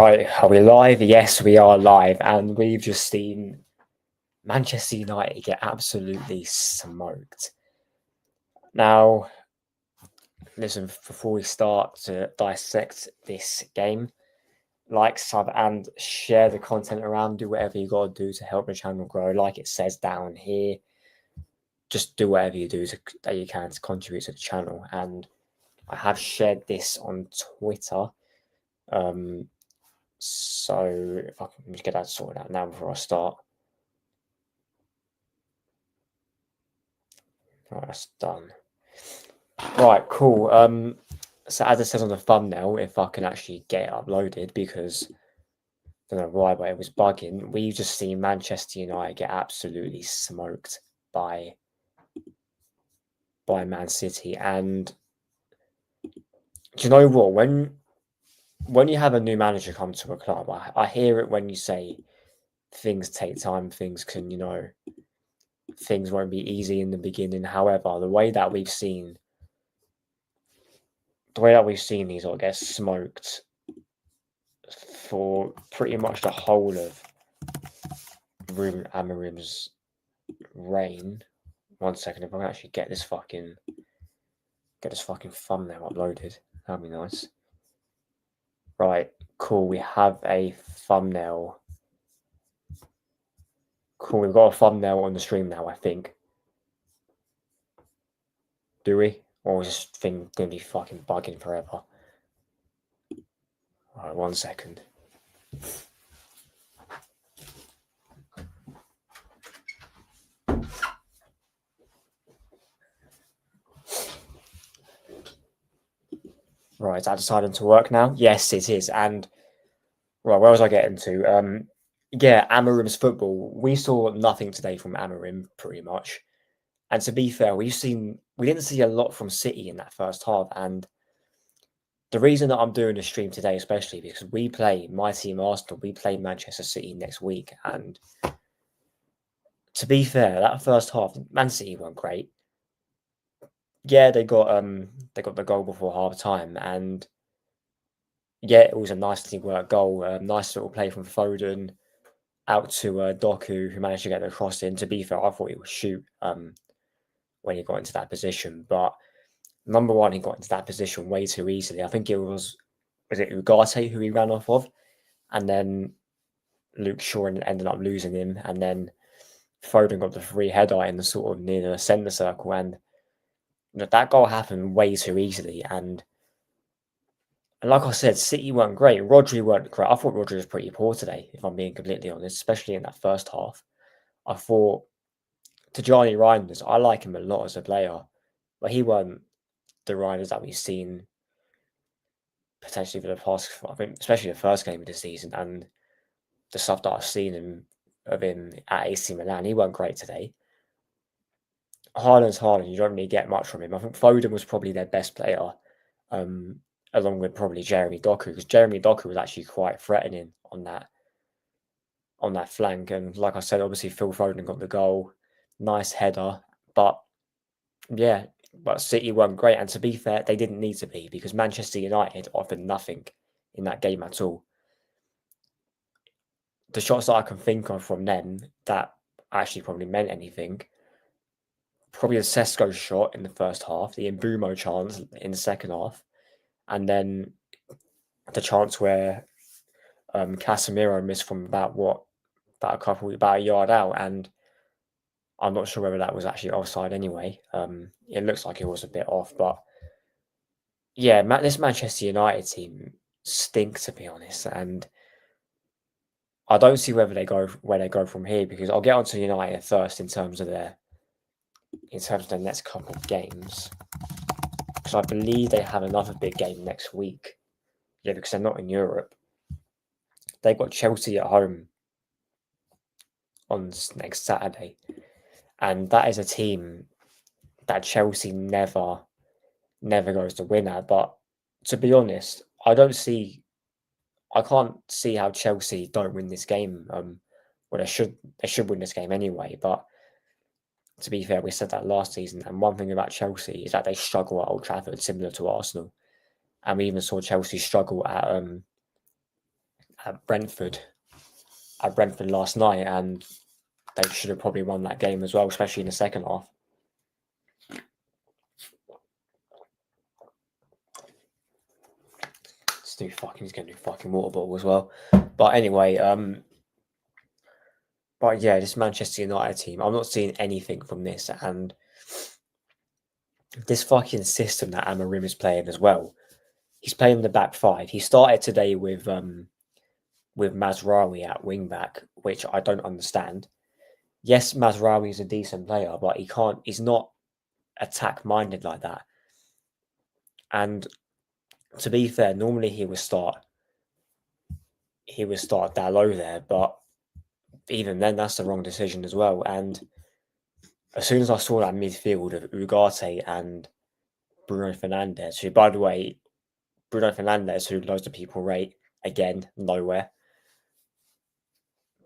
Right, are we live? Yes, we are live, and we've just seen Manchester United get absolutely smoked. Now, listen, before we start to dissect this game, like, sub, and share the content around. Do whatever you got to do to help the channel grow. Like it says down here, just do whatever you do that you can to contribute to the channel. And I have shared this on Twitter. So if I can just get that sorted out now before I start. Right, that's done. Right, cool. So as it says on the thumbnail, if I can actually get it uploaded, because I don't know why, but it was bugging. We've just seen Manchester United get absolutely smoked by Man City, and do you know what? When you have a new manager come to a club, I hear it when you say things take time, things can, things won't be easy in the beginning. However, the way that we've seen these all get smoked for pretty much the whole of Amorim's reign. 1 second, if I can actually get this fucking thumbnail uploaded, that'd be nice. Right, cool. We have a thumbnail. Cool, we've got a thumbnail on the stream now, I think. Do we? Or is this thing gonna be fucking bugging forever? Alright, 1 second. Right, is that deciding to work now? Yes, it is. And right, where was I getting to? Yeah, Amorim's football. We saw nothing today from Amorim, pretty much. And to be fair, we didn't see a lot from City in that first half. And the reason that I'm doing the stream today, especially because we play my team Arsenal, we play Manchester City next week. And to be fair, that first half, Man City weren't great. Yeah, they got the goal before half time, and yeah, it was a nicely worked goal, nice little play from Foden out to Doku, who managed to get the cross in. To be fair, I thought he would shoot when he got into that position, but number one, he got into that position way too easily. I think it was it Ugarte who he ran off of, and then Luke Shaw ended up losing him, and then Foden got the free header in the sort of near the centre circle, and that goal happened way too easily. And like I said, City weren't great. Rodri weren't great. I thought Rodri was pretty poor today, if I'm being completely honest, especially in that first half. I thought Tijani Reinders, I like him a lot as a player, but he weren't the Reinders that we've seen potentially for the past, I think, especially the first game of the season and the stuff that I've seen of him at AC Milan. He weren't great today. Haaland's Haaland. You don't really get much from him. I think Foden was probably their best player, along with probably Jeremy Doku, because Jeremy Doku was actually quite threatening on that flank. And like I said, obviously Phil Foden got the goal, nice header, but yeah, but City weren't great. And to be fair, they didn't need to be, because Manchester United offered nothing in that game at all. The shots that I can think of from them that actually probably meant anything, probably the Sesko shot in the first half, the Mbumo chance in the second half, and then the chance where Casemiro missed from about a yard out, and I'm not sure whether that was actually offside anyway. It looks like it was a bit off, but yeah, this Manchester United team stinks, to be honest, and I don't see where they go from here, because I'll get onto United first in terms of their next couple of games, because I believe they have another big game next week. Yeah, because they're not in Europe. They've got Chelsea at home on next Saturday, and that is a team that Chelsea never goes to win at. But to be honest, I can't see how Chelsea don't win this game. Well, they should win this game anyway. But to be fair, we said that last season, and one thing about Chelsea is that they struggle at Old Trafford, similar to Arsenal, and we even saw Chelsea struggle at at Brentford last night, and they should have probably won that game as well, especially in the second half. He's gonna do fucking water bottle as well. But anyway, but yeah, this Manchester United team, I'm not seeing anything from this, and this fucking system that Amorim is playing as well. He's playing the back five. He started today with Mazraoui at wing back, which I don't understand. Yes, Mazraoui is a decent player, but he's not attack minded like that. And to be fair, normally he would start Dalot there, but even then, that's the wrong decision as well. And as soon as I saw that midfield of Ugarte and Bruno Fernandes, who, by the way, Bruno Fernandes, who loads of people rate, again, nowhere.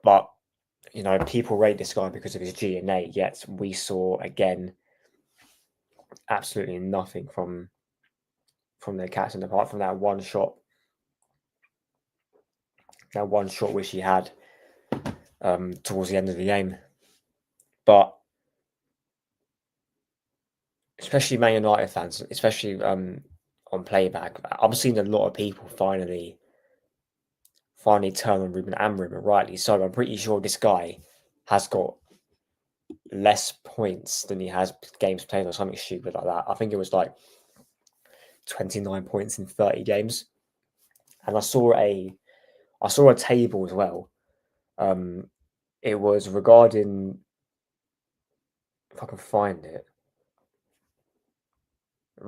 But, you know, people rate this guy because of his G&A, yet we saw, again, absolutely nothing from the captain, apart from that one shot. That one shot which he had towards the end of the game. But especially Man United fans, especially on playback, I'm seeing a lot of people finally turn on Ruben Amorim, and rightly so. I'm pretty sure this guy has got less points than he has games played or something stupid like that. I think it was like 29 points in 30 games. And I saw a table as well. It was regarding, if I can find it,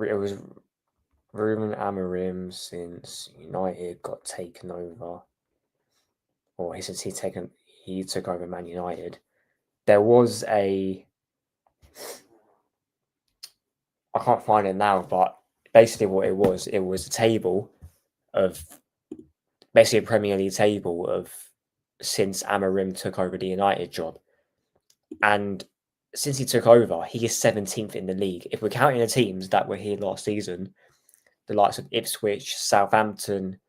it was Ruben Amorim since United got taken over, or he took over Man United. There was I can't find it now, but basically what it was a table of, basically a Premier League table of since Amorim took over the United job. And since he took over, he is 17th in the league. If we're counting the teams that were here last season, the likes of Ipswich, Southampton,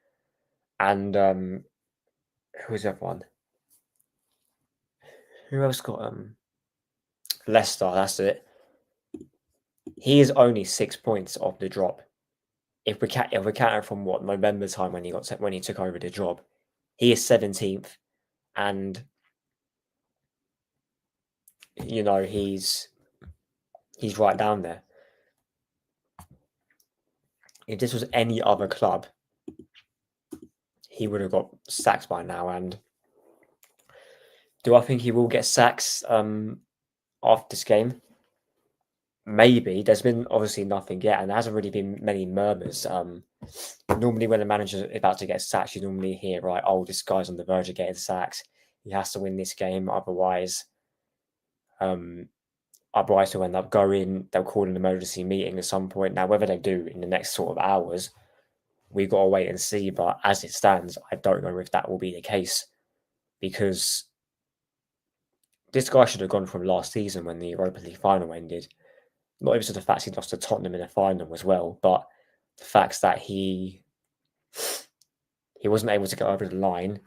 and who was that one? Who else got Leicester? That's it. He is only 6 points off the drop. If we're counting from November time when he took over the job, he is 17th, and you know he's right down there. If this was any other club, he would have got sacked by now. And do I think he will get sacks after this game? Maybe. There's been obviously nothing yet, and there hasn't really been many murmurs. Normally, when a manager's about to get sacked, you normally hear, right, oh, this guy's on the verge of getting sacked. He has to win this game, otherwise he'll end up going. They'll call an emergency meeting at some point. Now, whether they do in the next sort of hours, we've got to wait and see. But as it stands, I don't know if that will be the case, because this guy should have gone from last season when the Europa League final ended. Not even to the fact he lost to Tottenham in the final as well, but the fact that he wasn't able to get over the line.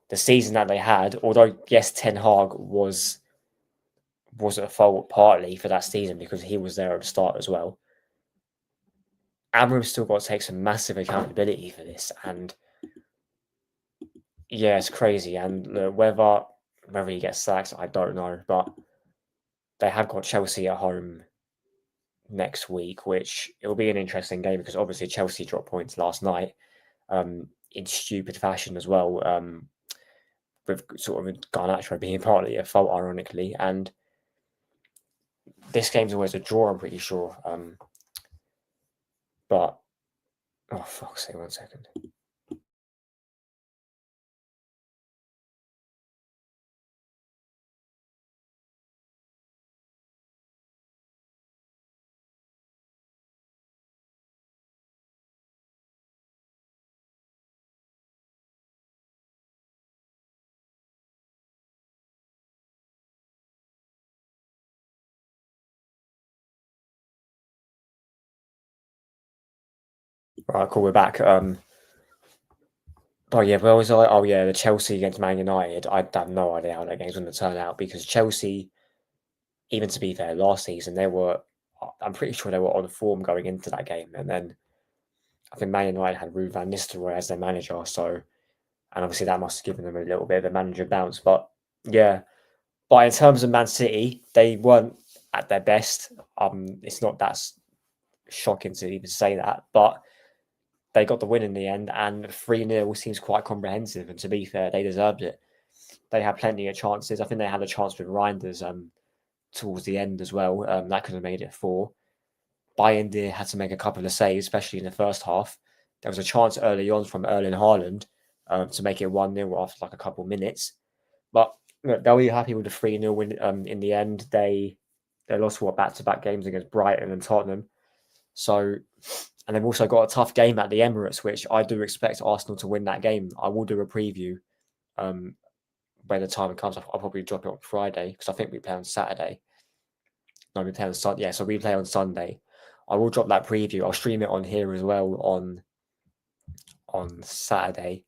The season that they had, although yes, Ten Hag was at fault partly for that season because he was there at the start as well. Amorim's still got to take some massive accountability for this, and yeah, it's crazy. And whether he gets sacked, I don't know, but they have got Chelsea at home next week, which it will be an interesting game because obviously Chelsea dropped points last night in stupid fashion as well, with sort of Garnacho being partly a fault, ironically. And this game's always a draw, I'm pretty sure. But oh fuck's sake, 1 second. Right, cool, we're back. Oh yeah, where was I? Oh yeah, the Chelsea against Man United. I have no idea how that game's going to turn out because Chelsea, even to be fair, last season they were. I'm pretty sure they were on form going into that game, and then I think Man United had Ruud van Nistelrooy as their manager, so and obviously that must have given them a little bit of a manager bounce. But yeah, but in terms of Man City, they weren't at their best. It's not that shocking to even say that, but they got the win in the end, and 3-0 seems quite comprehensive. And to be fair, they deserved it. They had plenty of chances. I think they had a chance with Reinders towards the end as well. That could have made it 4. Bayern had to make a couple of saves, especially in the first half. There was a chance early on from Erling Haaland to make it 1-0 after like a couple of minutes. But look, they'll be happy with the 3-0 win in the end. They lost back-to-back games against Brighton and Tottenham. So, and they've also got a tough game at the Emirates, which I do expect Arsenal to win that game. I will do a preview by the time it comes. I'll probably drop it on Friday because I think we play on Saturday. No, we play on Sunday. Yeah, so we play on Sunday. I will drop that preview. I'll stream it on here as well on Saturday.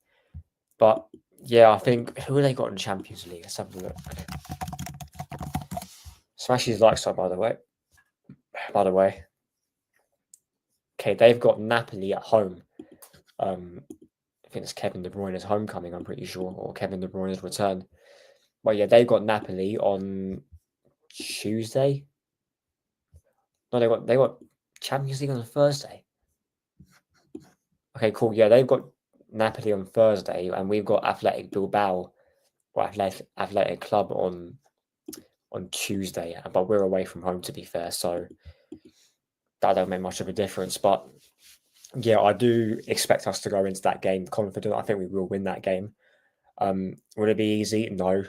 But yeah, I think who have they got in Champions League? Let's have a look. Smash his like side, by the way. Okay, they've got Napoli at home. I think it's Kevin De Bruyne's homecoming, I'm pretty sure, or Kevin De Bruyne's return. But yeah, they've got Napoli on Tuesday. No, they got Champions League on a Thursday. Okay, cool. Yeah, they've got Napoli on Thursday, and we've got Athletic Bilbao or Athletic Club on Tuesday. But we're away from home, to be fair, so that don't make much of a difference. But yeah, I do expect us to go into that game confident. I think we will win that game. Will it be easy? No.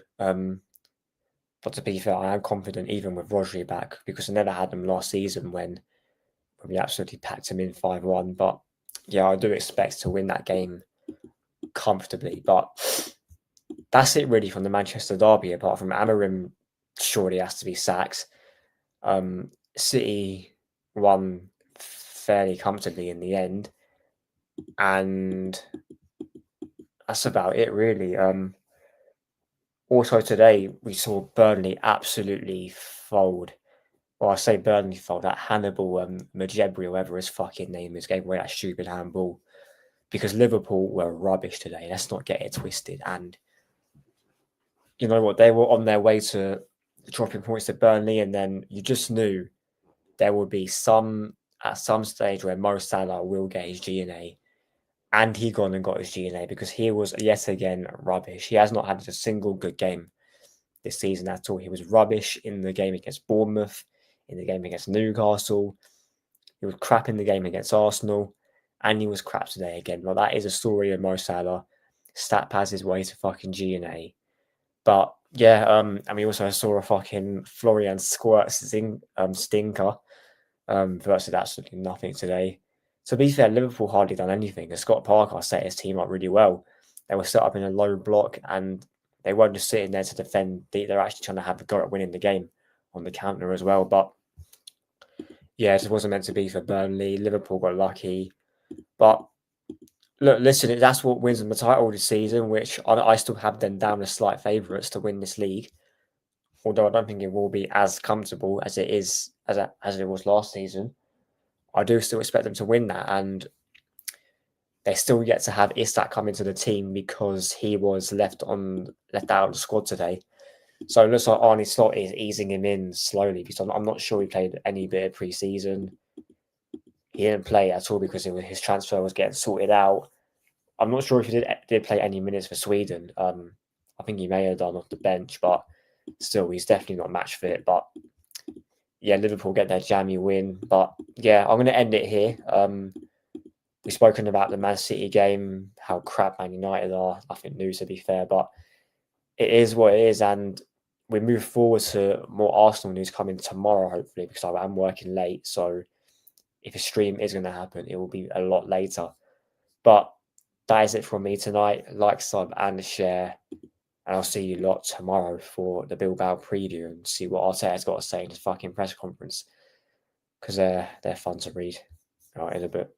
But to be fair, I am confident even with Rodri back because I never had them last season when we absolutely packed him in 5-1. But yeah, I do expect to win that game comfortably. But that's it really from the Manchester derby. Apart from Amorim, surely has to be sacked. City won fairly comfortably in the end, and that's about it really. Also today we saw Burnley absolutely fold. Well, I say Burnley fold. That Hannibal Majebri, whatever his fucking name is, gave away that stupid handball because Liverpool were rubbish today. Let's not get it twisted. And you know what? They were on their way to dropping points to Burnley, and then you just knew there would be at some stage where Mo Salah will get his GNA, and he gone and got his GNA because he was yet again rubbish. He has not had a single good game this season at all. He was rubbish in the game against Bournemouth, in the game against Newcastle. He was crap in the game against Arsenal, and he was crap today again. Well, that is a story of Mo Salah. Stat pads his way to fucking GNA. But yeah, and we also saw a fucking Florian Squirt stinker versus absolutely nothing today. To be fair, Liverpool hardly done anything. And Scott Parker set his team up really well. They were set up in a low block and they weren't just sitting there to defend. They're actually trying to have a go at winning the game on the counter as well. But yeah, it wasn't meant to be for Burnley. Liverpool got lucky. But look, listen, that's what wins them the title this season, which I still have them down as slight favourites to win this league. Although I don't think it will be as comfortable as it is as it was last season. I do still expect them to win that, and they still yet to have Isak come into the team because he was left out of the squad today. So it looks like Arne Slot is easing him in slowly because I'm not sure he played any bit of pre-season. He didn't play at all because his transfer was getting sorted out. I'm not sure if he did play any minutes for Sweden. I think he may have done off the bench, but still, he's definitely not match fit. But yeah, Liverpool get their jammy win. But yeah, I'm going to end it here. We've spoken about the Man City game, how crap Man United are. Nothing new, to be fair, but it is what it is. And we move forward to more Arsenal news coming tomorrow, hopefully, because I'm working late. So if a stream is going to happen, it will be a lot later. But that is it from me tonight. Like, sub, and share. And I'll see you lot tomorrow for the Bilbao preview and see what Arteta's got to say in his fucking press conference. Because they're fun to read. All right, in a bit.